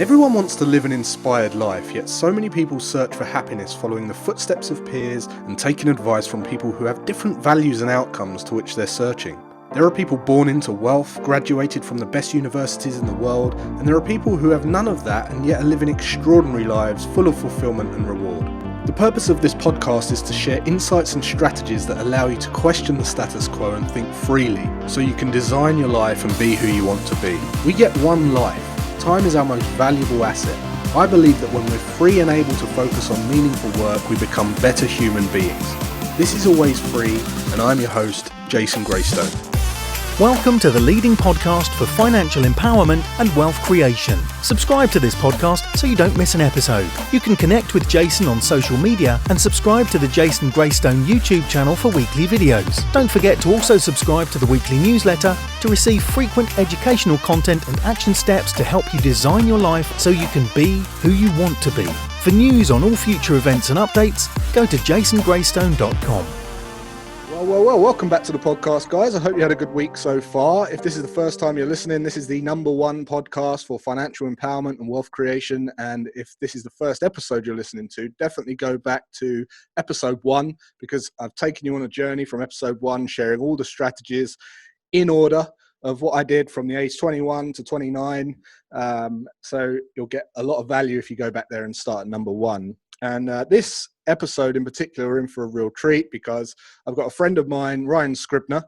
Everyone wants to live an inspired life, yet so many people search for happiness following the footsteps of peers and taking advice from people who have different values and outcomes to which they're searching. There are people born into wealth, graduated from the best universities in the world, and there are people who have none of that and yet are living extraordinary lives full of fulfillment and reward. The purpose of this podcast is to share insights and strategies that allow you to question the status quo and think freely, so you can design your life and be who you want to be. We get one life. Time is our most valuable asset. I believe that when we're free and able to focus on meaningful work, we become better human beings. This is Always Free, and I'm your host, Jason Graystone. Welcome to the leading podcast for financial empowerment and wealth creation. Subscribe to this podcast so you don't miss an episode. You can connect with Jason on social media and subscribe to the Jason Graystone YouTube channel for weekly videos. Don't forget to also subscribe to the weekly newsletter to receive frequent educational content and action steps to help you design your life so you can be who you want to be. For news on all future events and updates, go to jasongraystone.com. Well, welcome back to the podcast, guys. I hope you had a good week so far. If this is the first time you're listening, this is the number one podcast for financial empowerment and wealth creation. And if this is the first episode you're listening to, definitely go back to episode 1, because I've taken you on a journey from episode 1, sharing all the strategies in order of what I did from the age 21 to 29. So you'll get a lot of value if you go back there and start at number 1. And this episode in particular, we're in for a real treat because I've got a friend of mine, Ryan Scribner,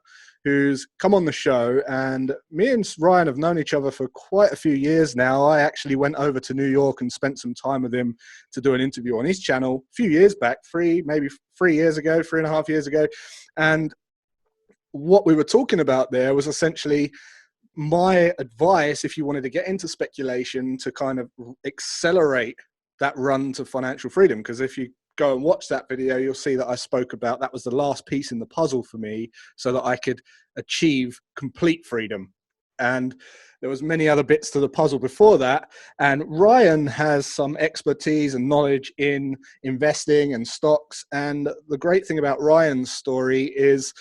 who's come on the show. And me and Ryan have known each other for quite a few years now. I actually went over to New York and spent some time with him to do an interview on his channel a few years back, maybe 3 years ago, 3.5 years ago. And what we were talking about there was essentially my advice if you wanted to get into speculation to kind of accelerate that run to financial freedom. Because if you go and watch that video, you'll see that I spoke about that was the last piece in the puzzle for me so that I could achieve complete freedom. And there was many other bits to the puzzle before that. And Ryan has some expertise and knowledge in investing and stocks. And the great thing about Ryan's story is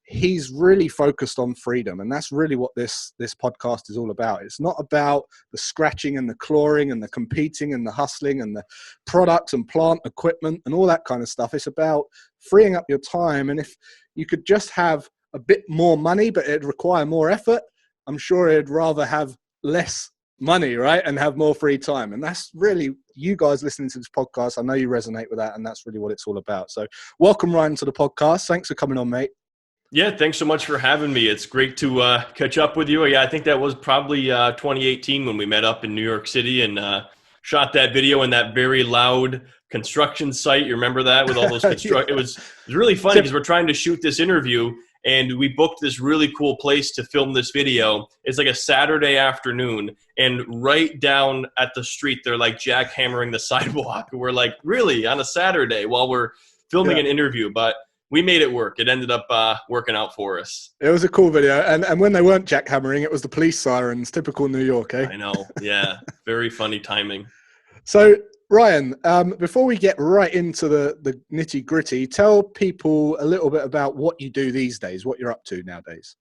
he's really focused on freedom. And that's really what this podcast is all about. It's not about the scratching and the clawing and the competing and the hustling and the products and plant equipment and all that kind of stuff. It's about freeing up your time. And if you could just have a bit more money, but it'd require more effort, I'm sure he'd rather have less money, right? And have more free time. And that's really, you guys listening to this podcast, I know you resonate with that. And that's really what it's all about. So welcome, Ryan, to the podcast. Thanks for coming on, mate. Yeah, thanks so much for having me. It's great to catch up with you. Yeah, I think that was probably 2018 when we met up in New York City and shot that video in that very loud construction site. You remember that with all those It was really funny because we're trying to shoot this interview and we booked this really cool place to film this video. It's like a Saturday afternoon, and right down at the street, they're like jackhammering the sidewalk. We're like, really, on a Saturday while we're filming an interview? But we made it work. It ended up working out for us. It was a cool video. And when they weren't jackhammering, it was the police sirens. Typical New York, eh? I know. Yeah. Very funny timing. So, Ryan, before we get right into the nitty gritty, tell people a little bit about what you do these days, what you're up to nowadays.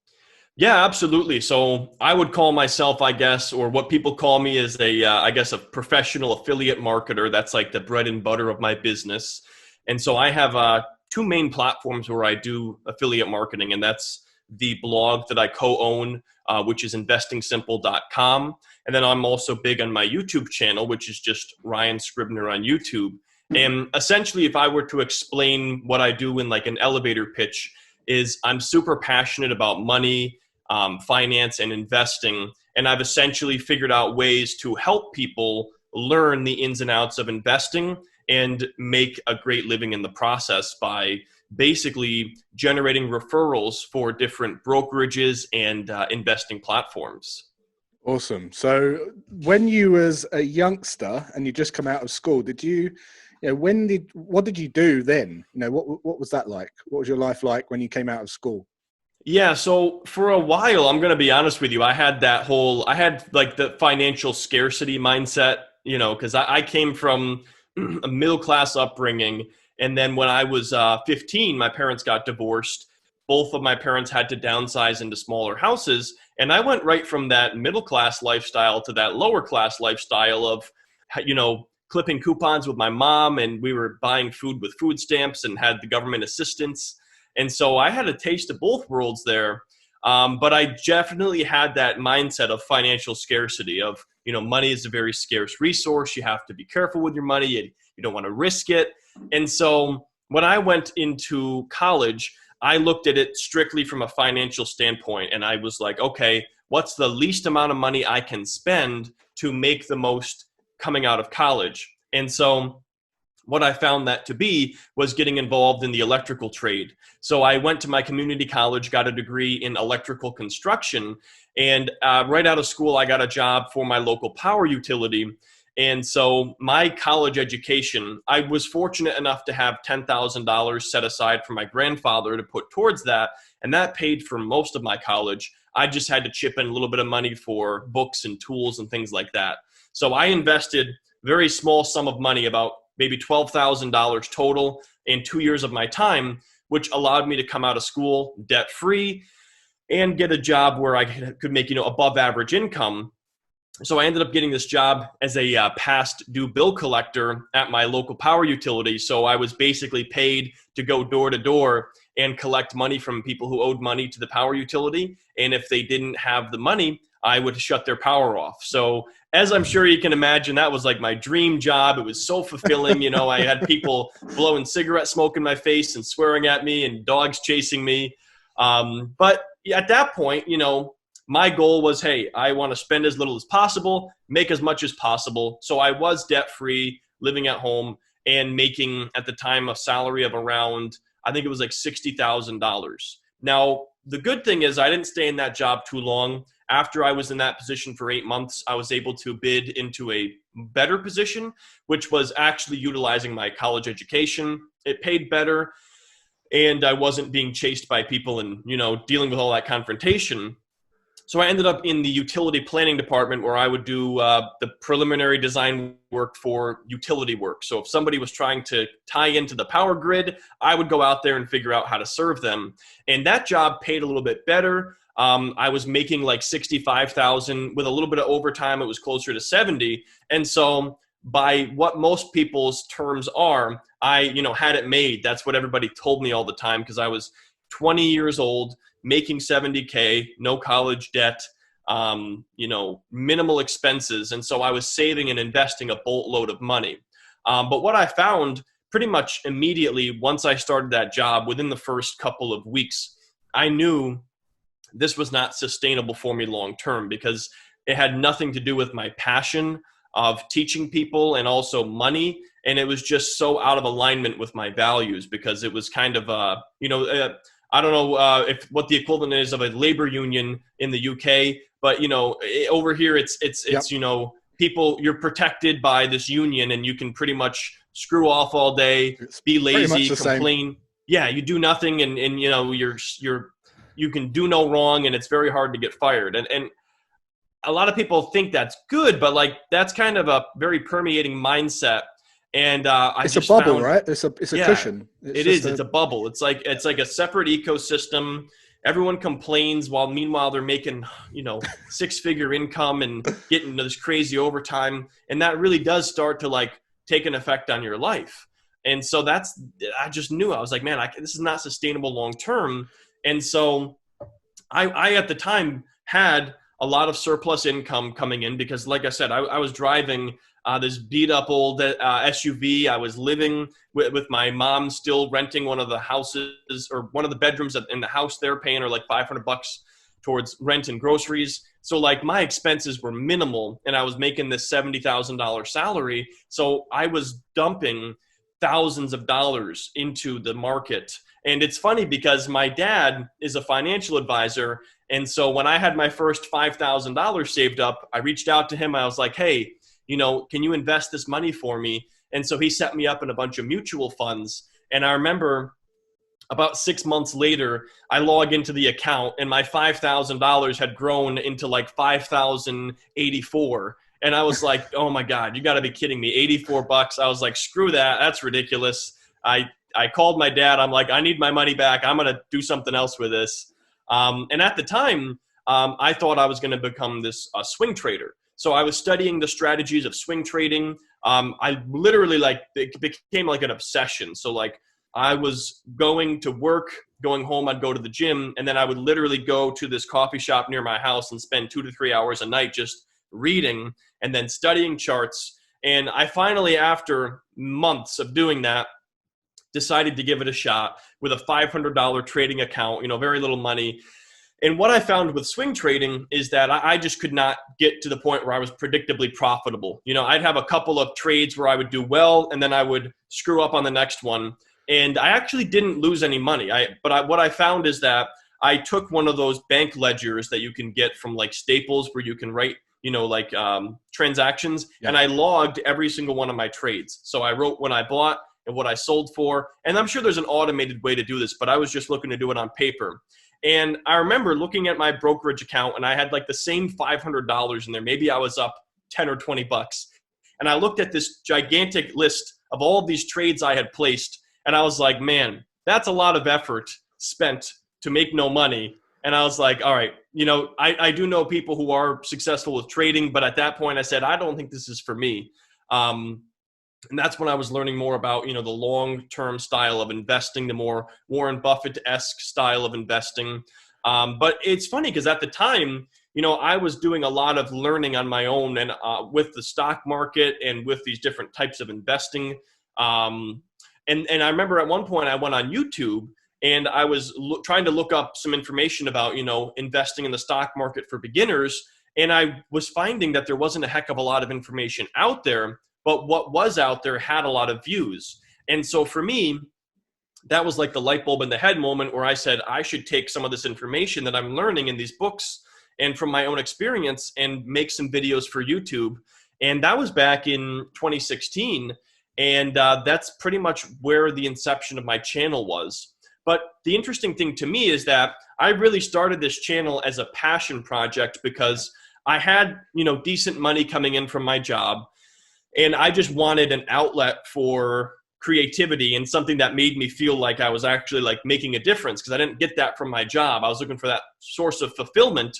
Yeah, absolutely. So I would call myself, I guess, or what people call me is a professional affiliate marketer. That's like the bread and butter of my business. And so I have two main platforms where I do affiliate marketing, and that's the blog that I co-own, which is investingsimple.com. And then I'm also big on my YouTube channel, which is just Ryan Scribner on YouTube. And essentially, if I were to explain what I do in like an elevator pitch, is I'm super passionate about money, finance, and investing. And I've essentially figured out ways to help people learn the ins and outs of investing and make a great living in the process by basically generating referrals for different brokerages and investing platforms. Awesome. So when you was a youngster and you just come out of school, what did you do then? What was that like? What was your life like when you came out of school? Yeah, so for a while, I'm going to be honest with you, I had like the financial scarcity mindset, because I came from a middle-class upbringing. And then when I was 15, my parents got divorced. Both of my parents had to downsize into smaller houses. And I went right from that middle class lifestyle to that lower class lifestyle of, clipping coupons with my mom, and we were buying food with food stamps and had the government assistance. And so I had a taste of both worlds there. But I definitely had that mindset of financial scarcity of, money is a very scarce resource. You have to be careful with your money. You don't want to risk it. And so when I went into college, I looked at it strictly from a financial standpoint. And I was like, okay, what's the least amount of money I can spend to make the most coming out of college? And so what I found that to be was getting involved in the electrical trade. So I went to my community college, got a degree in electrical construction, and right out of school, I got a job for my local power utility. And so my college education, I was fortunate enough to have $10,000 set aside for my grandfather to put towards that, and that paid for most of my college. I just had to chip in a little bit of money for books and tools and things like that. So I invested a very small sum of money, about maybe $12,000 total in 2 years of my time, which allowed me to come out of school debt-free and get a job where I could make, above average income. So I ended up getting this job as a past due bill collector at my local power utility. So I was basically paid to go door to door and collect money from people who owed money to the power utility. And if they didn't have the money, I would shut their power off. So as I'm sure you can imagine, that was like my dream job. It was so fulfilling. I had people blowing cigarette smoke in my face and swearing at me and dogs chasing me. But at that point, my goal was, hey, I want to spend as little as possible, make as much as possible. So I was debt-free, living at home, and making at the time a salary of around, I think it was like $60,000. Now, the good thing is I didn't stay in that job too long. After I was in that position for 8 months, I was able to bid into a better position, which was actually utilizing my college education. It paid better, and I wasn't being chased by people and, dealing with all that confrontation. So I ended up in the utility planning department, where I would do the preliminary design work for utility work. So if somebody was trying to tie into the power grid, I would go out there and figure out how to serve them. And that job paid a little bit better. I was making like $65,000 with a little bit of overtime. It was closer to 70. And so by what most people's terms are, I, had it made. That's what everybody told me all the time, because I was 20 years old, making $70K, no college debt, minimal expenses. And so I was saving and investing a boatload of money. But what I found pretty much immediately once I started that job, within the first couple of weeks, I knew this was not sustainable for me long-term, because it had nothing to do with my passion of teaching people and also money. And it was just so out of alignment with my values, because it was kind of, I don't know if what the equivalent is of a labor union in the UK, but, over here it's yep. People, you're protected by this union, and you can pretty much screw off all day, be lazy, complain. Same. Yeah, you do nothing, and you can do no wrong, and it's very hard to get fired. And a lot of people think that's good, but like that's kind of a very permeating mindset. And it's a bubble, right? It's a cushion. It's a bubble. It's like a separate ecosystem. Everyone complains while meanwhile they're making, 6-figure income and getting this crazy overtime. And that really does start to like take an effect on your life. And so I just knew, I was like, man, this is not sustainable long-term. And so I at the time had a lot of surplus income coming in, because like I said, I was driving this beat up old SUV. I was living with my mom, still renting one of the houses or one of the bedrooms in the house there, paying her like $500 towards rent and groceries. So like my expenses were minimal, and I was making this $70,000 salary. So I was dumping thousands of dollars into the market. And it's funny because my dad is a financial advisor. And so when I had my first $5,000 saved up, I reached out to him. I was like, hey, can you invest this money for me? And so he set me up in a bunch of mutual funds. And I remember about 6 months later, I log into the account and my $5,000 had grown into like $5,084. And I was like, oh my God, you gotta be kidding me. $84. I was like, screw that. That's ridiculous. I called my dad. I'm like, I need my money back. I'm going to do something else with this. And at the time, I thought I was going to become this swing trader. So I was studying the strategies of swing trading. I literally it became like an obsession. So like I was going to work, going home, I'd go to the gym, and then I would literally go to this coffee shop near my house and spend 2 to 3 hours a night just reading and then studying charts. And I finally, after months of doing that, decided to give it a shot with a $500 trading account, very little money. And what I found with swing trading is that I just could not get to the point where I was predictably profitable. I'd have a couple of trades where I would do well, and then I would screw up on the next one. And I actually didn't lose any money. What I found is that I took one of those bank ledgers that you can get from like Staples where you can write, transactions. Yeah. And I logged every single one of my trades. So I wrote when I bought and what I sold for. And I'm sure there's an automated way to do this, but I was just looking to do it on paper. And I remember looking at my brokerage account and I had like the same $500 in there. Maybe I was up 10 or 20 bucks. And I looked at this gigantic list of all of these trades I had placed. And I was like, man, that's a lot of effort spent to make no money. And I was like, all right, I do know people who are successful with trading, but at that point I said, I don't think this is for me. And that's when I was learning more about, the long-term style of investing, the more Warren Buffett-esque style of investing. But it's funny because at the time, I was doing a lot of learning on my own and with the stock market and with these different types of investing. And I remember at one point I went on YouTube and I was trying to look up some information about, investing in the stock market for beginners. And I was finding that there wasn't a heck of a lot of information out there, but what was out there had a lot of views. And so for me, that was like the light bulb in the head moment where I said, I should take some of this information that I'm learning in these books and from my own experience and make some videos for YouTube. And that was back in 2016. And that's pretty much where the inception of my channel was. But the interesting thing to me is that I really started this channel as a passion project because I had, decent money coming in from my job. And I just wanted an outlet for creativity and something that made me feel like I was actually like making a difference because I didn't get that from my job. I was looking for that source of fulfillment.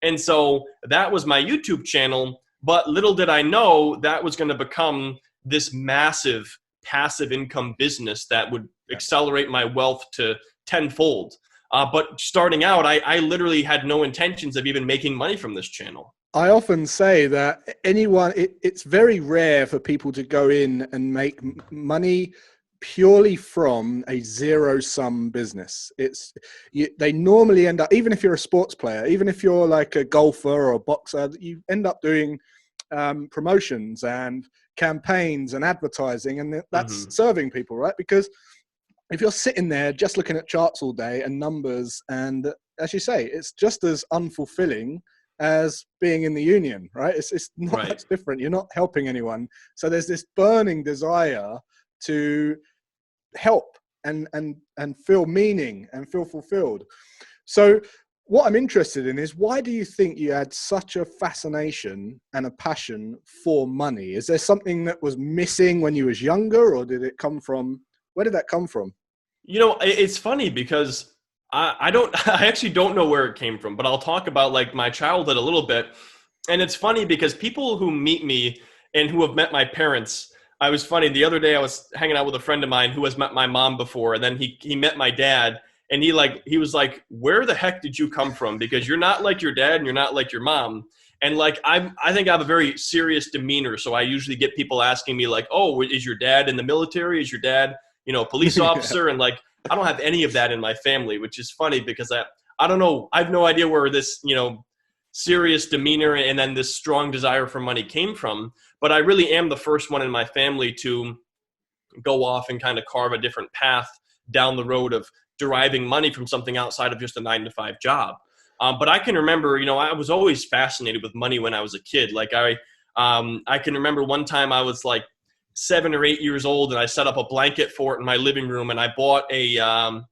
And so that was my YouTube channel. But little did I know that was going to become this massive passive income business that would accelerate my wealth to tenfold. But starting out, I literally had no intentions of even making money from this channel. I often say that it's very rare for people to go in and make money purely from a zero-sum business. They normally end up, even if you're a sports player, even if you're like a golfer or a boxer, you end up doing promotions and campaigns and advertising, and that's serving people, right? Because if you're sitting there just looking at charts all day and numbers, and as you say, it's just as unfulfilling as being in the union, right? It's not right. Much different. You're not helping anyone. So there's this burning desire to help and feel meaning and feel fulfilled. So what I'm interested in is, why do you think you had such a fascination and a passion for money? Is there something that was missing when you was younger, or did it come from, where did that come from? It's funny because I actually don't know where it came from, but I'll talk about like my childhood a little bit. And it's funny because people who meet me and who have met my parents, I was funny. The other day I was hanging out with a friend of mine who has met my mom before, and then he met my dad, and he was like, where the heck did you come from? Because you're not like your dad and you're not like your mom. And like, I think I have a very serious demeanor. So I usually get people asking me like, oh, is your dad in the military? Is your dad, police officer? And like, I don't have any of that in my family, which is funny because I don't know. I have no idea where this, serious demeanor and then this strong desire for money came from. But I really am the first one in my family to go off and kind of carve a different path down the road of deriving money from something outside of just a 9-to-5 job. But I can remember, I was always fascinated with money when I was a kid. Like I can remember one time I was like 7 or 8 years old, and I set up a blanket fort in my living room, and I bought a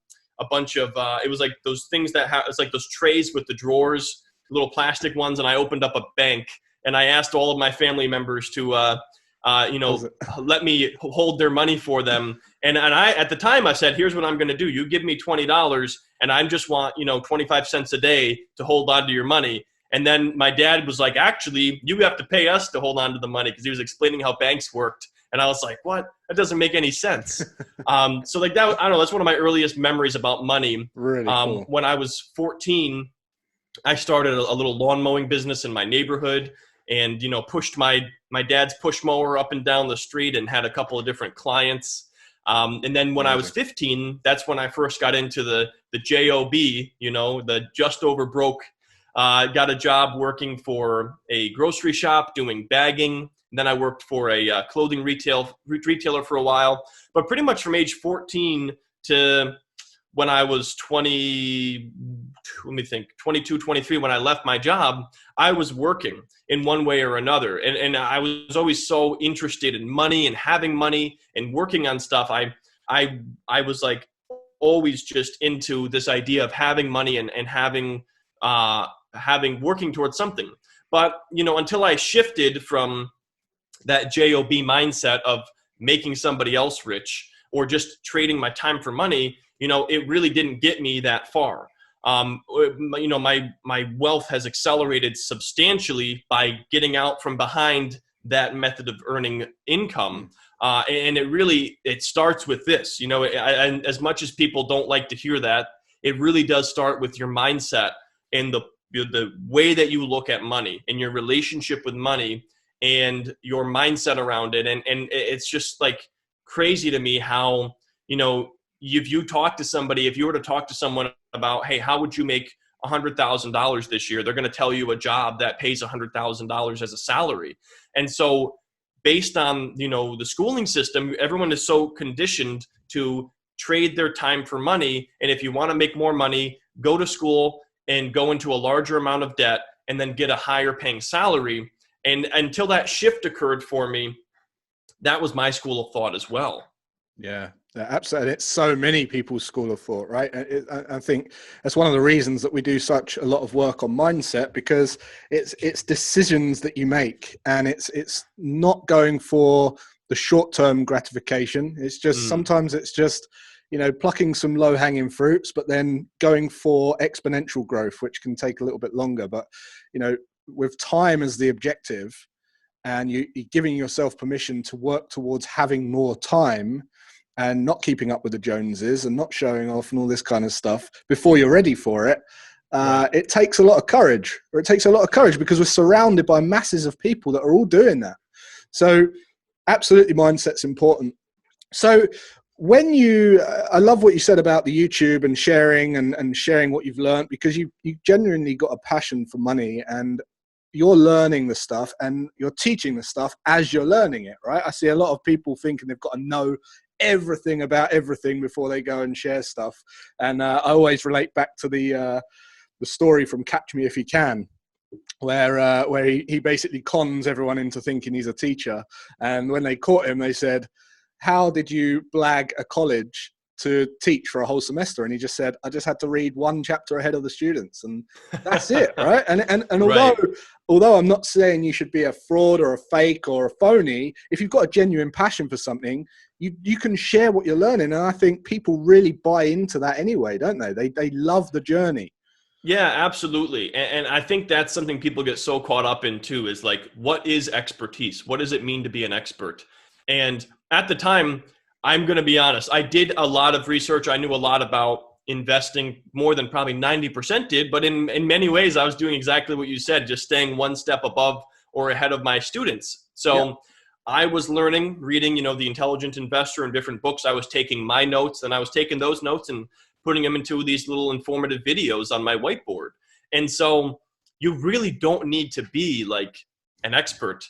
bunch of it was like those things that it's like those trays with the drawers, little plastic ones, and I opened up a bank, and I asked all of my family members to let me hold their money for them. And I, at the time I said, here's what I'm going to do. You give me $20 and I just want, 25 cents a day to hold on to your money. And then my dad was like, actually, you have to pay us to hold on to the money, because he was explaining how banks worked. And I was like, what? That doesn't make any sense. So like that, I don't know, that's one of my earliest memories about money. Really cool. When I was 14, I started a little lawn mowing business in my neighborhood, and, pushed my dad's push mower up and down the street and had a couple of different clients. And then when I was 15, that's when I first got into the JOB, the just over broke. Got a job working for a grocery shop doing bagging. And then I worked for a clothing retailer for a while. But pretty much from age 14 to when I was 22, 23, when I left my job, I was working in one way or another. And I was always so interested in money and having money and working on stuff. I was like always just into this idea of having money and working towards something. But, until I shifted from that JOB mindset of making somebody else rich or just trading my time for money, it really didn't get me that far. My wealth has accelerated substantially by getting out from behind that method of earning income. And it starts with this, and as much as people don't like to hear that, it really does start with your mindset and the way that you look at money and your relationship with money and your mindset around it. And it's just like crazy to me how, if you were to talk to someone about, hey, how would you make $100,000 this year? They're going to tell you a job that pays $100,000 as a salary. And so based on, the schooling system, everyone is so conditioned to trade their time for money. And if you want to make more money, go to school and go into a larger amount of debt and then get a higher paying salary. And until that shift occurred for me, that was my school of thought as well. Yeah, absolutely. It's so many people's school of thought, right? I think that's one of the reasons that we do such a lot of work on mindset, because it's decisions that you make, and it's not going for the short-term gratification. It's just sometimes it's just, plucking some low-hanging fruits, but then going for exponential growth, which can take a little bit longer. But, with time as the objective, and you're giving yourself permission to work towards having more time and not keeping up with the Joneses and not showing off and all this kind of stuff before you're ready for it, it takes a lot of courage. Because we're surrounded by masses of people that are all doing that. So absolutely, mindset's important. So when I love what you said about the YouTube and sharing what you've learned, because you genuinely got a passion for money, and you're learning the stuff and you're teaching the stuff as you're learning it, right? I see a lot of people thinking they've got to know everything about everything before they go and share stuff. And I always relate back to the story from Catch Me If You Can, where he basically cons everyone into thinking he's a teacher. And when they caught him, they said, how did you blag a college to teach for a whole semester? And he just said, I just had to read one chapter ahead of the students, and that's it, right? And although I'm not saying you should be a fraud or a fake or a phony, if you've got a genuine passion for something, you can share what you're learning. And I think people really buy into that anyway, don't they? They love the journey. Yeah, absolutely. And I think that's something people get so caught up in too, is like, what is expertise? What does it mean to be an expert? And at the time, I'm going to be honest, I did a lot of research. I knew a lot about investing, more than probably 90% did. But in many ways, I was doing exactly what you said, just staying one step above or ahead of my students. So I was reading, The Intelligent Investor and different books. I was taking my notes, and I was taking those notes and putting them into these little informative videos on my whiteboard. And so you really don't need to be like an expert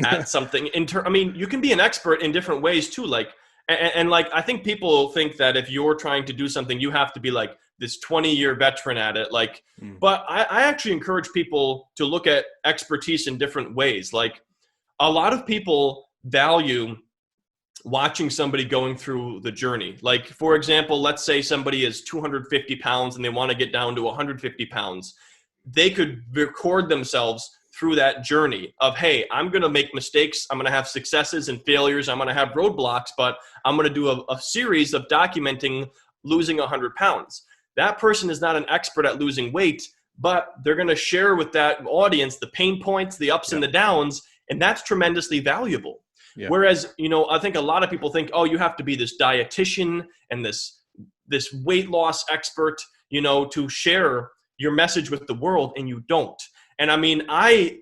at something. You can be an expert in different ways too. And I think people think that if you're trying to do something, you have to be like this 20-year veteran at it. But I actually encourage people to look at expertise in different ways. Like, a lot of people value watching somebody going through the journey. Like, for example, let's say somebody is 250 pounds and they want to get down to 150 pounds. They could record themselves through that journey of, hey, I'm going to make mistakes. I'm going to have successes and failures. I'm going to have roadblocks, but I'm going to do a series of documenting losing 100 pounds. That person is not an expert at losing weight, but they're going to share with that audience the pain points, the ups and the downs, and that's tremendously valuable. Yeah. Whereas, I think a lot of people think, oh, you have to be this dietitian and this weight loss expert, to share your message with the world, and you don't. And I mean, I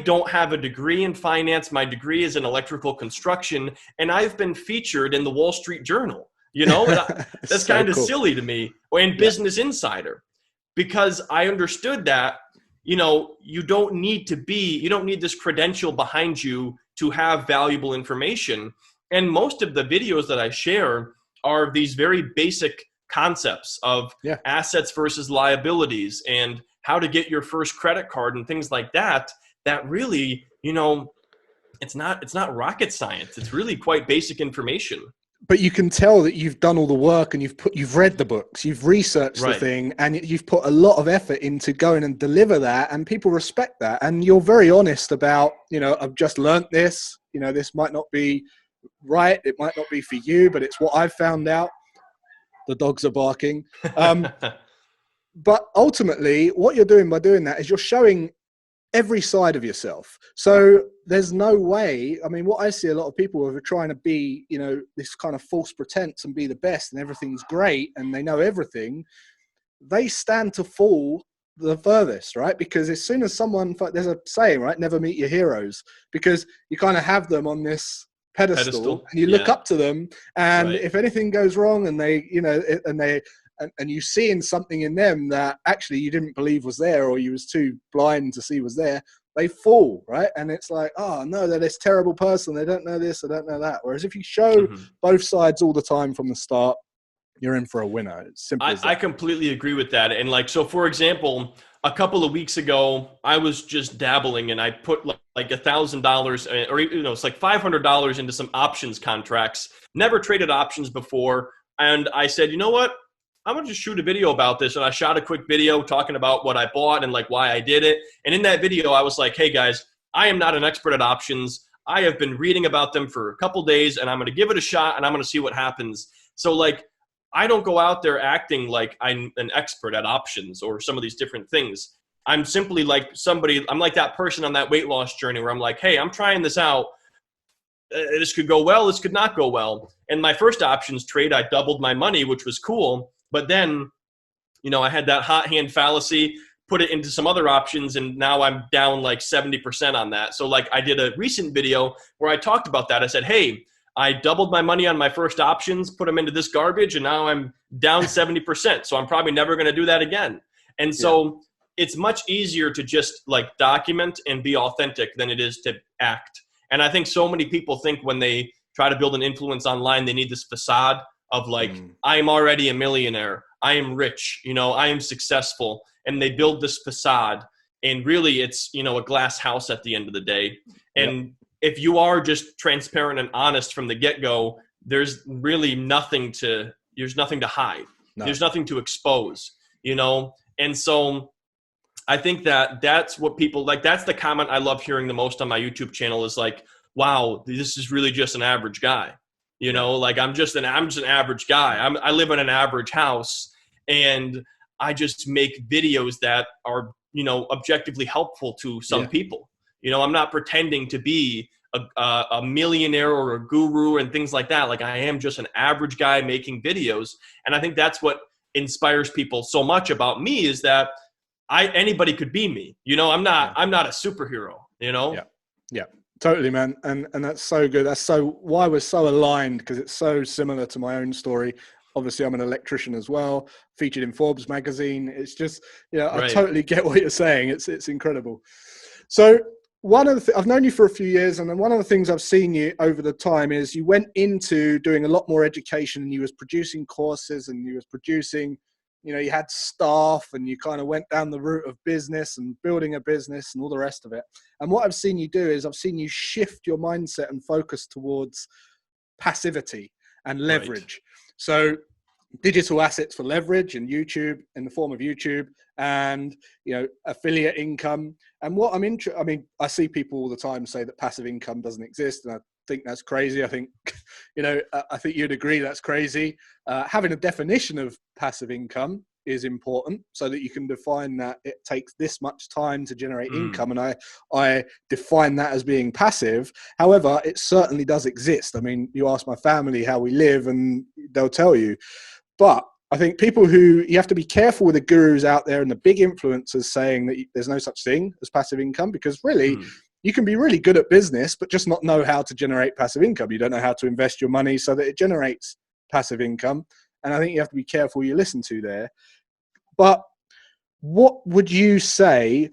don't have a degree in finance. My degree is in electrical construction, and I've been featured in the Wall Street Journal, that's so kind of cool. Silly to me, or in Business Insider, because I understood that, you don't need this credential behind you to have valuable information. And most of the videos that I share are these very basic concepts of assets versus liabilities and how to get your first credit card and things like that really, it's not rocket science. It's really quite basic information. But you can tell that you've done all the work and you've read the books, you've researched the thing, and you've put a lot of effort into going and deliver that, and people respect that. And you're very honest about, I've just learned this, this might not be right, it might not be for you, but it's what I've found out. The dogs are barking. But ultimately, what you're doing by doing that is you're showing every side of yourself. So there's no way, I mean, what I see a lot of people who are trying to be, this kind of false pretense and be the best and everything's great and they know everything, they stand to fall the furthest, right? Because as soon as there's a saying, right? Never meet your heroes, because you kind of have them on this pedestal and you look up to them, and if anything goes wrong and they, and you see in something in them that actually you didn't believe was there, or you was too blind to see was there, they fall, right? And it's like, oh no, they're this terrible person. They don't know this, they don't know that. Whereas if you show both sides all the time from the start, you're in for a winner. It's simple as that. I completely agree with that. And so for example, a couple of weeks ago, I was just dabbling and I put like $1,000 or it's like $500 into some options contracts. Never traded options before. And I said, you know what? I'm going to just shoot a video about this. And I shot a quick video talking about what I bought and like why I did it. And in that video, I was like, hey guys, I am not an expert at options. I have been reading about them for a couple days and I'm going to give it a shot and I'm going to see what happens. So like, I don't go out there acting like I'm an expert at options or some of these different things. I'm simply like I'm like that person on that weight loss journey where I'm like, hey, I'm trying this out. This could go well. This could not go well. And my first options trade, I doubled my money, which was cool. But then, I had that hot hand fallacy, put it into some other options, and now I'm down like 70% on that. So like I did a recent video where I talked about that. I said, hey, I doubled my money on my first options, put them into this garbage, and now I'm down 70%. So I'm probably never going to do that again. And so it's much easier to just like document and be authentic than it is to act. And I think so many people think when they try to build an influence online, they need this facade of like, I'm already a millionaire, I am rich, I am successful. And they build this facade. And really it's, a glass house at the end of the day. And if you are just transparent and honest from the get-go, there's really nothing to hide. No. There's nothing to expose, And so I think that's what people like. That's the comment I love hearing the most on my YouTube channel is like, wow, this is really just an average guy. Like I'm just an average guy. I live in an average house and I just make videos that are, objectively helpful to some people. I'm not pretending to be a millionaire or a guru and things like that. Like I am just an average guy making videos. And I think that's what inspires people so much about me is that anybody could be me. I'm not a superhero, Yeah. Totally, man. And that's so good. That's why we're so aligned, because it's so similar to my own story. Obviously, I'm an electrician as well, featured in Forbes magazine. It's just, I totally get what you're saying. It's incredible. So one of the I've known you for a few years, and then one of the things I've seen you over the time is you went into doing a lot more education, and you was producing courses, and you was producing, you had staff, and you kind of went down the route of business and building a business and all the rest of it. And what I've seen you do is I've seen you shift your mindset and focus towards passivity and leverage. So digital assets for leverage and YouTube in the form of YouTube and, affiliate income. And what I see people all the time say that passive income doesn't exist. And I think that's crazy. I think, I think you'd agree that's crazy. Having a definition of passive income is important so that you can define that it takes this much time to generate income. And I define that as being passive. However, it certainly does exist. I mean, you ask my family how we live and they'll tell you. But I think you have to be careful with the gurus out there and the big influencers saying that there's no such thing as passive income, because really you can be really good at business, but just not know how to generate passive income. You don't know how to invest your money so that it generates passive income. And I think you have to be careful who you listen to there. But what would you say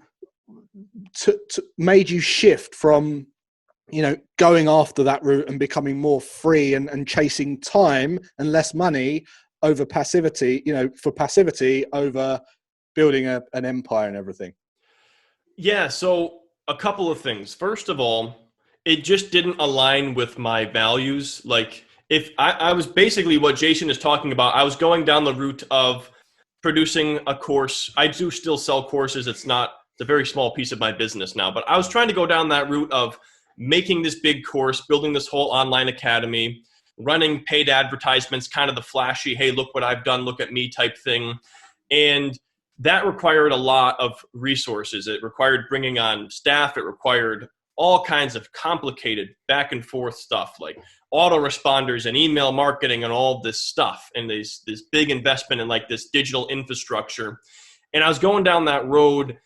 to made you shift from, going after that route and becoming more free and chasing time and less money over passivity, for passivity over building an empire and everything? Yeah. So a couple of things. First of all, it just didn't align with my values. Like, if I was basically what Jason is talking about, I was going down the route of producing a course. I do still sell courses. It's a very small piece of my business now, but I was trying to go down that route of making this big course, building this whole online academy, running paid advertisements, kind of the flashy, hey, look what I've done, look at me type thing. And that required a lot of resources. It required bringing on staff. It required all kinds of complicated back and forth stuff like autoresponders and email marketing and all this stuff, and this big investment in like this digital infrastructure. And I was going down that road,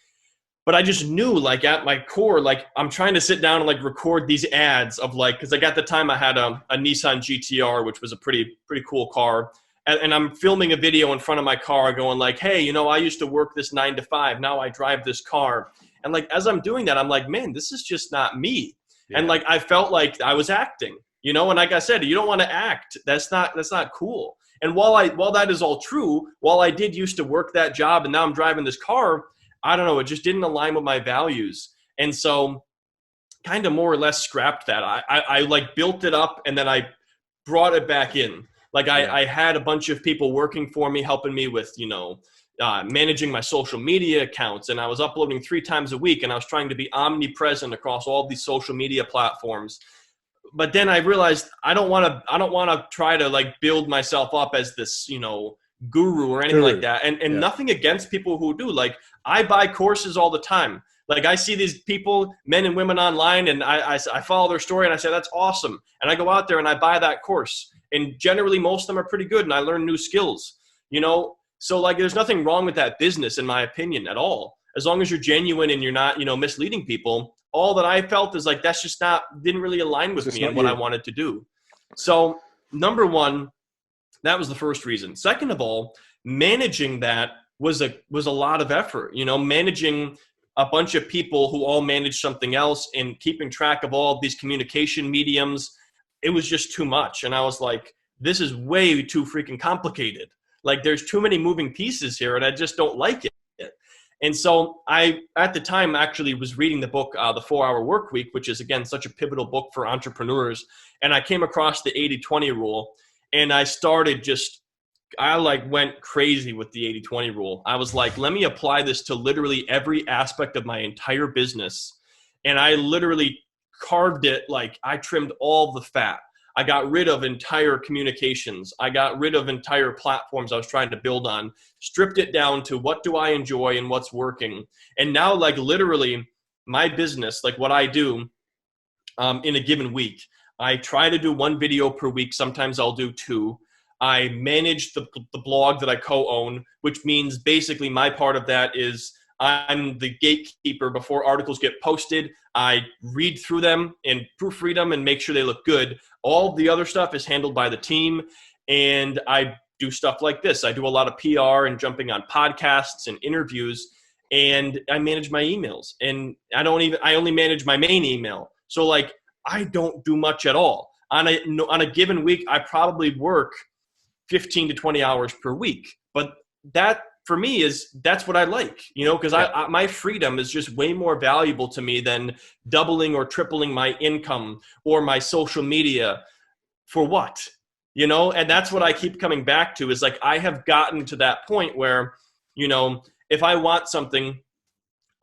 but I just knew, like, at my core, like, I'm trying to sit down and like record these ads of like, because like at the time I had a Nissan GTR, which was a pretty cool car. And I'm filming a video in front of my car going like, hey, I used to work this 9 to 5. Now I drive this car. And like, as I'm doing that, I'm like, man, this is just not me. Yeah. And like, I felt like I was acting, and like I said, you don't want to act. That's not cool. And while that is all true, while I did used to work that job and now I'm driving this car, I don't know, it just didn't align with my values. And so kind of more or less scrapped that. I like built it up and then I brought it back in. Like I had a bunch of people working for me, helping me with, managing my social media accounts. And I was uploading 3 times a week and I was trying to be omnipresent across all these social media platforms. But then I realized I don't want to try to like build myself up as this, guru or anything like that. And nothing against people who do. Like, I buy courses all the time. Like, I see these people, men and women online, and I follow their story and I say, that's awesome. And I go out there and I buy that course. And generally most of them are pretty good and I learn new skills, So like, there's nothing wrong with that business, in my opinion, at all. As long as you're genuine and you're not, misleading people. All that I felt is like, that's just didn't really align with me and what I wanted to do. So number one, that was the first reason. Second of all, managing that was a lot of effort, managing a bunch of people who all manage something else and keeping track of all of these communication mediums. It was just too much. And I was like, this is way too freaking complicated. Like, there's too many moving pieces here and I just don't like it. And so I, at the time, actually was reading the book, The 4-Hour Workweek, which is, again, such a pivotal book for entrepreneurs. And I came across the 80-20 rule. And I started went crazy with the 80-20 rule. I was like, let me apply this to literally every aspect of my entire business. And I literally carved it, like I trimmed all the fat. I got rid of entire communications. I got rid of entire platforms I was trying to build on, stripped it down to what do I enjoy and what's working. And now, like, literally my business, like what I do in a given week, I try to do 1 video per week. Sometimes I'll do 2. I manage the blog that I co-own, which means basically my part of that is I'm the gatekeeper before articles get posted. I read through them and proofread them and make sure they look good. All the other stuff is handled by the team. And I do stuff like this. I do a lot of PR and jumping on podcasts and interviews, and I manage my emails. And I only manage my main email. So like, I don't do much at all. On a given week, I probably work 15 to 20 hours per week. But that, for me, that's what I like, because my freedom is just way more valuable to me than doubling or tripling my income or my social media. For what? you know, and that's what I keep coming back to is like, I have gotten to that point where, you know, if I want something,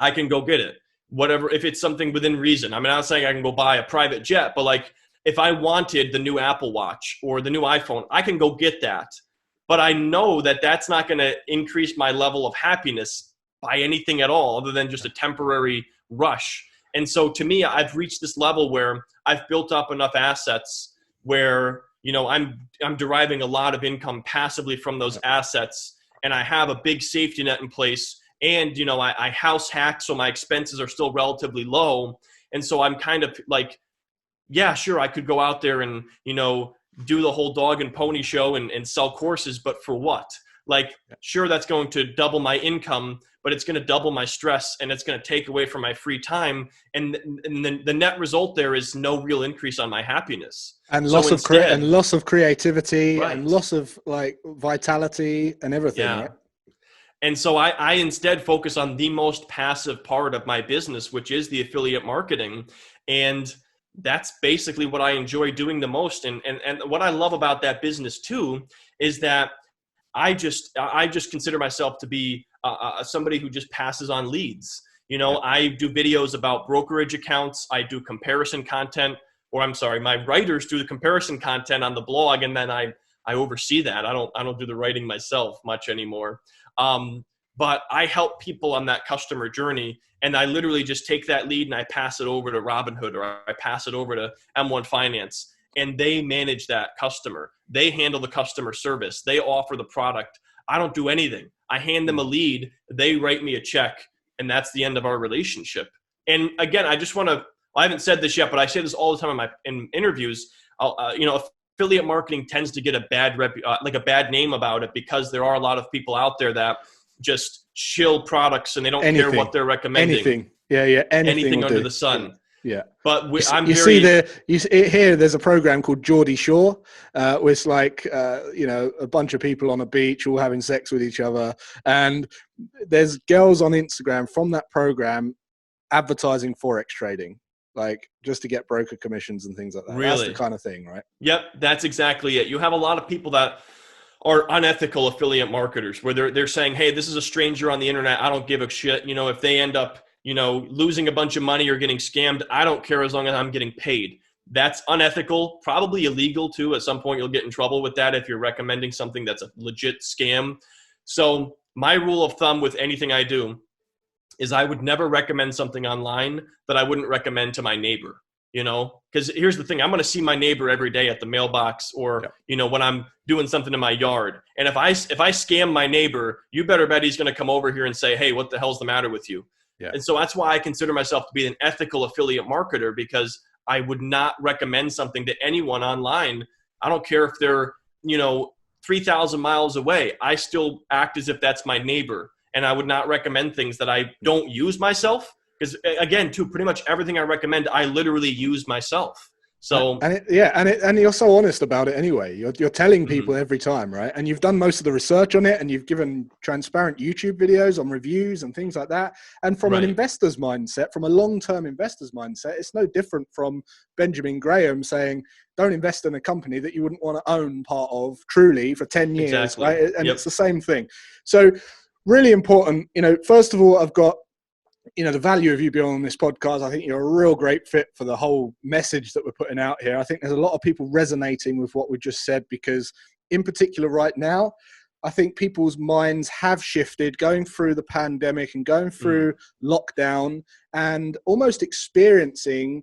I can go get it. Whatever, if it's something within reason. I mean, I'm not saying I can go buy a private jet, but like if I wanted the new Apple Watch or the new iPhone, I can go get that. But I know that that's not going to increase my level of happiness by anything at all other than just a temporary rush. And so to me, I've reached this level where I've built up enough assets where, you know, I'm deriving a lot of income passively from those assets, and I have a big safety net in place. And, you know, I house hack, so my expenses are still relatively low. And so I'm kind of like, yeah, sure, I could go out there and, you know, do the whole dog and pony show and sell courses, but for what? Like, sure, that's going to double my income, but it's going to double my stress, and it's going to take away from my free time. And the net result there is no real increase on my happiness. And loss of creativity, right, and loss of like vitality and everything. Yeah. Right? And so I instead focus on the most passive part of my business, which is the affiliate marketing. And that's basically what I enjoy doing the most. And what I love about that business too is that I just consider myself to be somebody who just passes on leads. You know, I do videos about brokerage accounts. I do comparison content, or I'm sorry, my writers do the comparison content on the blog, and then I oversee that. I don't do the writing myself much anymore. But I help people on that customer journey, and I literally just take that lead and I pass it over to Robinhood, or I pass it over to M1 Finance, and they manage that customer. They handle the customer service. They offer the product. I don't do anything. I hand them a lead. They write me a check, and that's the end of our relationship. And again, I haven't said this yet, but I say this all the time in interviews. You know, affiliate marketing tends to get a bad name about it, because there are a lot of people out there that just shill products and they don't care what they're recommending. Anything. Yeah. Anything under the sun. Yeah. But there's a program called Geordie Shore, where it's like, you know, a bunch of people on a beach all having sex with each other. And there's girls on Instagram from that program advertising Forex trading, like just to get broker commissions and things like that. Really? That's the kind of thing, right? Yep. That's exactly it. You have a lot of people that are unethical affiliate marketers, where they're saying, hey, this is a stranger on the internet. I don't give a shit. You know, if they end up, you know, losing a bunch of money or getting scammed, I don't care as long as I'm getting paid. That's unethical, probably illegal too. At some point, you'll get in trouble with that if you're recommending something that's a legit scam. So my rule of thumb with anything I do is I would never recommend something online that I wouldn't recommend to my neighbor. You know, because here's the thing, I'm going to see my neighbor every day at the mailbox, or, you know, when I'm doing something in my yard. And if I scam my neighbor, you better bet he's going to come over here and say, hey, what the hell's the matter with you? Yeah. And so that's why I consider myself to be an ethical affiliate marketer, because I would not recommend something to anyone online. I don't care if they're, you know, 3,000 miles away. I still act as if that's my neighbor. And I would not recommend things that I don't use myself. Because again, too, pretty much everything I recommend, I literally use myself. So and you're so honest about it anyway. You're telling people every time, right? And you've done most of the research on it, and you've given transparent YouTube videos on reviews and things like that. And from an investor's mindset, from a long-term investor's mindset, it's no different from Benjamin Graham saying, don't invest in a company that you wouldn't want to own part of truly for 10 years, right? And it's the same thing. So really important, you know, first of all, I've got, you know, the value of you being on this podcast. I think you're a real great fit for the whole message that we're putting out here. I think there's a lot of people resonating with what we just said, because in particular right now, I think people's minds have shifted going through the pandemic and going through lockdown, and almost experiencing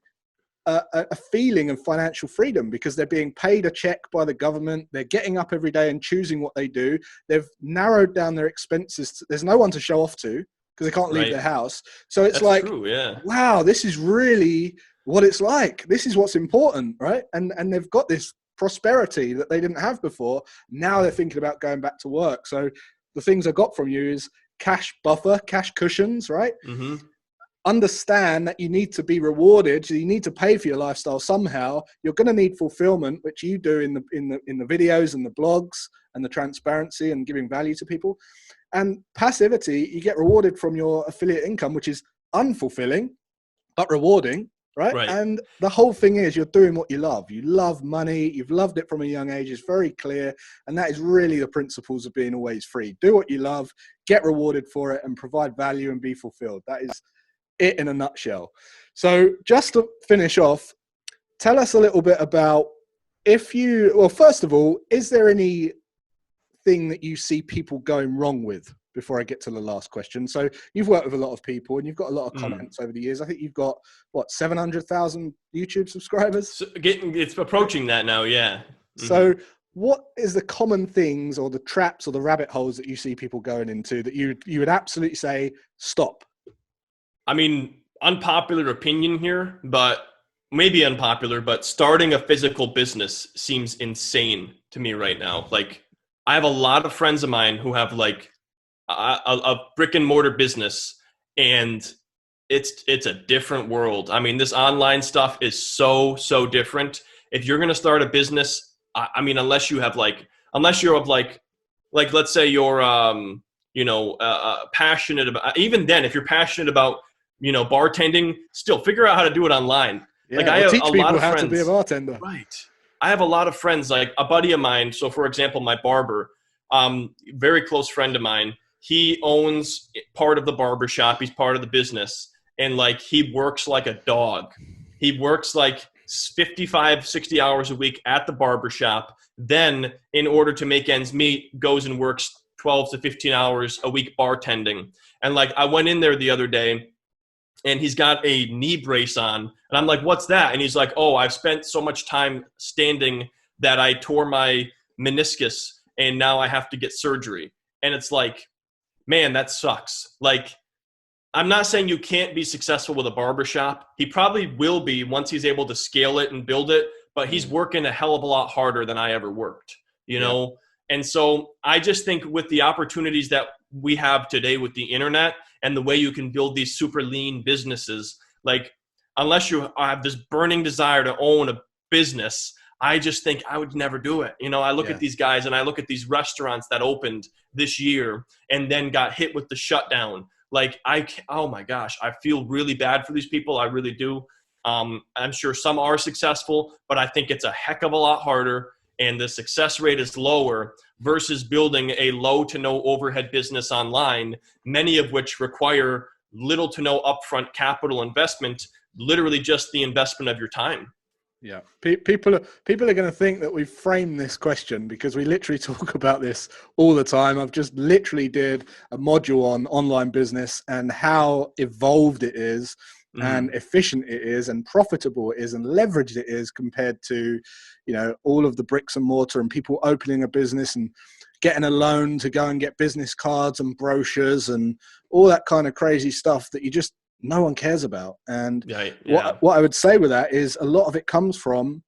a feeling of financial freedom, because they're being paid a check by the government. They're getting up every day and choosing what they do. They've narrowed down their expenses. There's no one to show off to, because they can't leave their house. So it's wow, this is really what it's like. This is what's important, right? And they've got this prosperity that they didn't have before. Now they're thinking about going back to work. So the things I got from you is cash buffer, cash cushions, right? Understand that you need to be rewarded. So you need to pay for your lifestyle somehow. You're going to need fulfillment, which you do in the videos and the blogs and the transparency and giving value to people. And passivity, you get rewarded from your affiliate income, which is unfulfilling, but rewarding, right? Right. And the whole thing is you're doing what you love. You love money. You've loved it from a young age. It's very clear. And that is really the principles of being always free. Do what you love, get rewarded for it, and provide value and be fulfilled. That is it in a nutshell. So just to finish off, tell us a little bit about first of all, is there anything that you see people going wrong with before I get to the last question? So you've worked with a lot of people and you've got a lot of comments over the years. I think you've got 700,000 YouTube subscribers? So it's approaching that now. Yeah. So what is the common things or the traps or the rabbit holes that you see people going into that you would absolutely say, stop? I mean, unpopular opinion here, but maybe unpopular, but starting a physical business seems insane to me right now. Like, I have a lot of friends of mine who have like a brick and mortar business, and it's a different world. I mean, this online stuff is so different. If you're going to start a business, I mean, unless you're of like, let's say you're, passionate about, even then, if you're passionate about, bartending, still figure out how to do it online. Yeah, like I have teach a people lot of how friends, to be a bartender. Right. I have a lot of friends, like a buddy of mine. So for example, my barber, very close friend of mine, he owns part of the barber shop. He's part of the business. And like, he works like a dog. He works like 55, 60 hours a week at the barber shop. Then in order to make ends meet, goes and works 12 to 15 hours a week bartending. And like, I went in there the other day and he's got a knee brace on. And I'm like, what's that? And he's like, oh, I've spent so much time standing that I tore my meniscus and now I have to get surgery. And it's like, man, that sucks. Like, I'm not saying you can't be successful with a barbershop. He probably will be once he's able to scale it and build it, but he's working a hell of a lot harder than I ever worked, you know? And so I just think with the opportunities that we have today with the internet and the way you can build these super lean businesses, like, unless you have this burning desire to own a business, I just think I would never do it. I look at these guys and I look at these restaurants that opened this year and then got hit with the shutdown. Like, oh my gosh, I feel really bad for these people. I really do. I'm sure some are successful, but I think it's a heck of a lot harder and the success rate is lower versus building a low to no overhead business online, many of which require little to no upfront capital investment, literally just the investment of your time. Yeah, people are going to think that we've framed this question because we literally talk about this all the time. I've just literally did a module on online business and how evolved it is and efficient it is and profitable it is and leveraged it is compared to, all of the bricks and mortar and people opening a business and getting a loan to go and get business cards and brochures and all that kind of crazy stuff that no one cares about. And what I would say with that is a lot of it comes from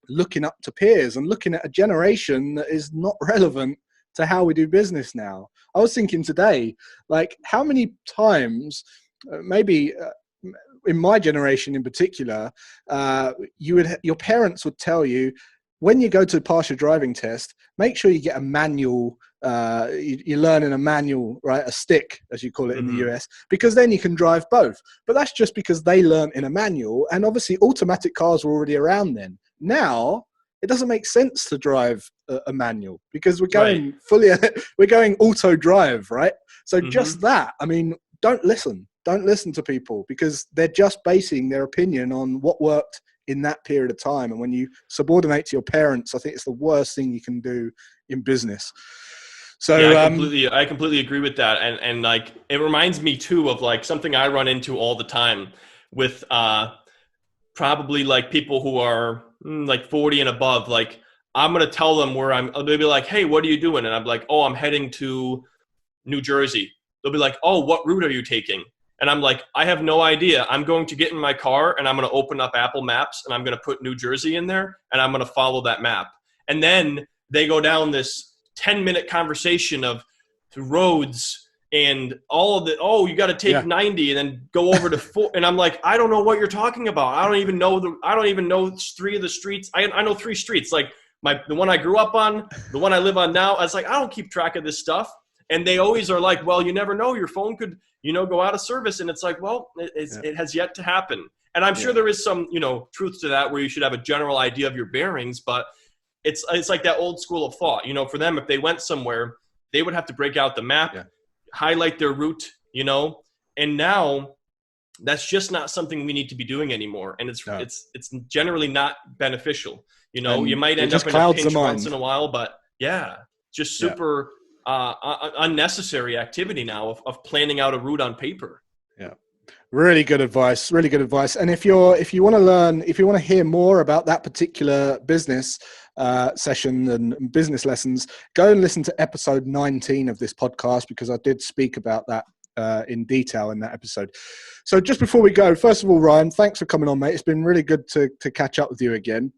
looking up to peers and looking at a generation that is not relevant to how we do business now. I was thinking today, like, how many times, maybe in my generation in particular, your parents would tell you, when you go to pass your driving test, make sure you get a manual. You're learning a manual, right? A stick, as you call it in the US, because then you can drive both. But that's just because they learned in a manual, and obviously automatic cars were already around then. Now it doesn't make sense to drive a manual because we're going we're going auto drive, right? So just that. I mean, don't listen to people because they're just basing their opinion on what worked in that period of time. And when you subordinate to your parents, I think it's the worst thing you can do in business. So I completely agree with that. And like, it reminds me too of like something I run into all the time with probably like people who are like 40 and above. Like, I'm going to tell them they'll be like, hey, what are you doing? And I'm like, oh, I'm heading to New Jersey. They'll be like, oh, what route are you taking? And I'm like, I have no idea. I'm going to get in my car and I'm going to open up Apple Maps and I'm going to put New Jersey in there and I'm going to follow that map. And then they go down this 10-minute conversation of the roads and all of the, oh, you got to take 90 and then go over to 4. And I'm like, I don't know what you're talking about. I don't even know 3 of the streets. I know 3 streets. Like the one I grew up on, the one I live on now. I was like, I don't keep track of this stuff. And they always are like, well, you never know, your phone could, go out of service. And it's like, well, it has yet to happen. And I'm sure there is some, truth to that, where you should have a general idea of your bearings, but it's like that old school of thought, for them, if they went somewhere, they would have to break out the map, highlight their route, and now that's just not something we need to be doing anymore. And it's generally not beneficial. You might end up in a pinch once in a while, but just super unnecessary activity now of planning out a route on paper. Yeah. Really good advice. Really good advice. And if you want to hear more about that particular business session and business lessons, go and listen to episode 19 of this podcast, because I did speak about that in detail in that episode. So just before we go, first of all, Ryan, thanks for coming on, mate. It's been really good to catch up with you again.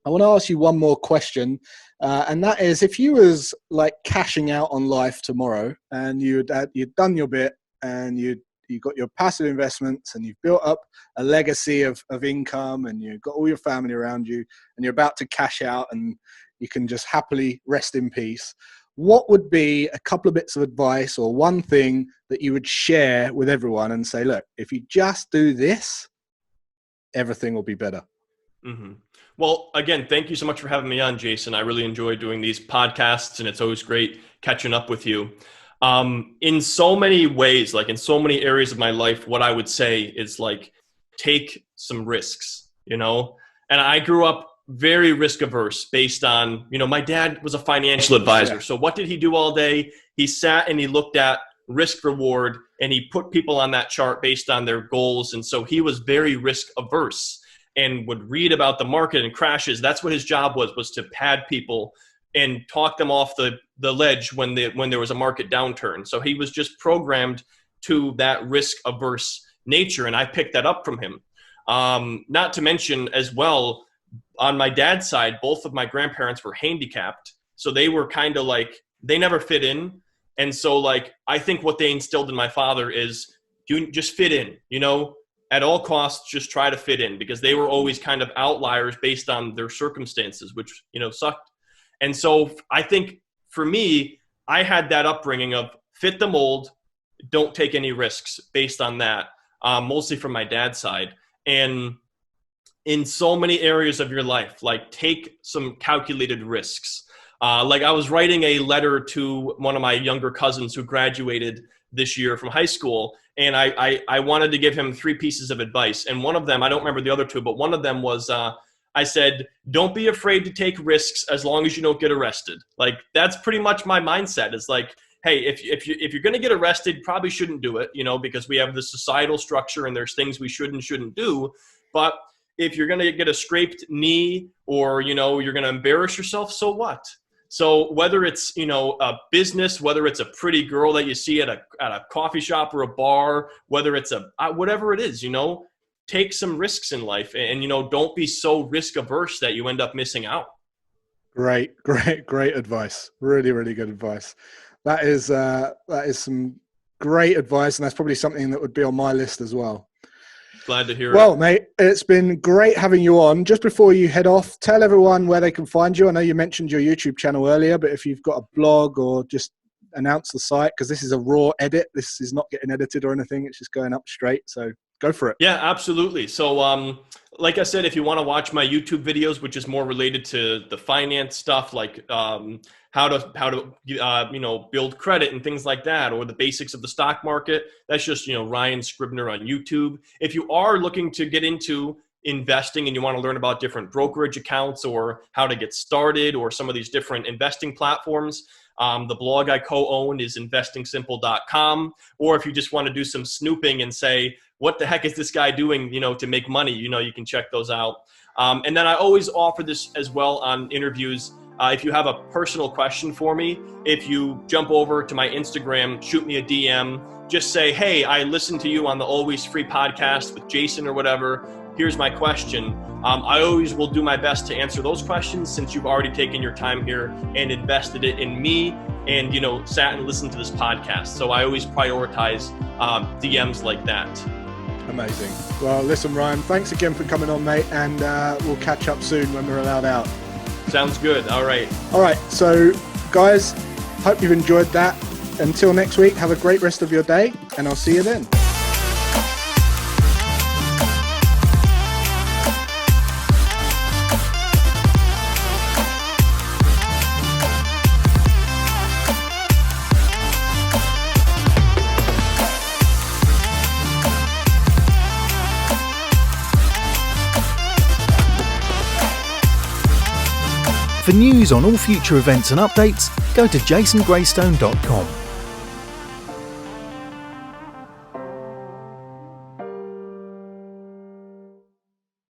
I want to ask you one more question, and that is, if you was like cashing out on life tomorrow, and you'd done your bit, and you got your passive investments, and you've built up a legacy of income, and you've got all your family around you, and you're about to cash out, and you can just happily rest in peace, what would be a couple of bits of advice or one thing that you would share with everyone and say, look, if you just do this, everything will be better? Mm-hmm. Well, again, thank you so much for having me on, Jason. I really enjoy doing these podcasts, and it's always great catching up with you. In so many ways, like in so many areas of my life, what I would say is like, take some risks, and I grew up very risk averse based on, my dad was a financial advisor. So what did he do all day? He sat and he looked at risk reward, and he put people on that chart based on their goals. And so he was very risk averse and would read about the market and crashes. That's what his job was to pad people and talk them off the ledge when there was a market downturn. So he was just programmed to that risk averse nature, and I picked that up from him. Not to mention as well, on my dad's side, both of my grandparents were handicapped, so they were kind of like, they never fit in. And so like, I think what they instilled in my father is, you just fit in, at all costs, just try to fit in, because they were always kind of outliers based on their circumstances, which, sucked. And so I think for me, I had that upbringing of fit the mold, don't take any risks based on that, mostly from my dad's side. And in so many areas of your life, like take some calculated risks. Like I was writing a letter to one of my younger cousins who graduated this year from high school, and I wanted to give him 3 pieces of advice. And one of them, I don't remember the other 2, but one of them was, I said, don't be afraid to take risks as long as you don't get arrested. Like, that's pretty much my mindset. It's like, hey, if you're going to get arrested, probably shouldn't do it, because we have the societal structure and there's things we shouldn't do. But if you're going to get a scraped knee, or, you're going to embarrass yourself, so what? So whether it's, a business, whether it's a pretty girl that you see at a coffee shop or a bar, whether it's whatever it is, take some risks in life, and, don't be so risk averse that you end up missing out. Great advice. Really, really good advice. That is some great advice. And that's probably something that would be on my list as well. Glad to hear Well, mate, it's been great having you on. Just before you head off, tell everyone where they can find you. I know you mentioned your YouTube channel earlier, but if you've got a blog, or just announce the site, because this is a raw edit. This is not getting edited or anything. It's just going up straight. So go for it. Yeah, absolutely. So, like I said, if you want to watch my YouTube videos, which is more related to the finance stuff, like how to build credit and things like that, or the basics of the stock market, that's just Ryan Scribner on YouTube. If you are looking to get into investing and you want to learn about different brokerage accounts, or how to get started, or some of these different investing platforms, the blog I co-own is investingsimple.com. Or if you just want to do some snooping and say, what the heck is this guy doing, to make money, you can check those out. And then I always offer this as well on interviews. If you have a personal question for me, if you jump over to my Instagram, shoot me a DM, just say, hey, I listened to you on the Always Free podcast with Jason or whatever. Here's my question. I always will do my best to answer those questions, since you've already taken your time here and invested it in me, and, sat and listened to this podcast. So I always prioritize DMs like that. Amazing. Well, listen, Ryan, thanks again for coming on, mate, and we'll catch up soon when we're allowed out. Sounds good. All right. So, guys, hope you've enjoyed that. Until next week, have a great rest of your day, and I'll see you then. For news on all future events and updates, go to jasongraystone.com.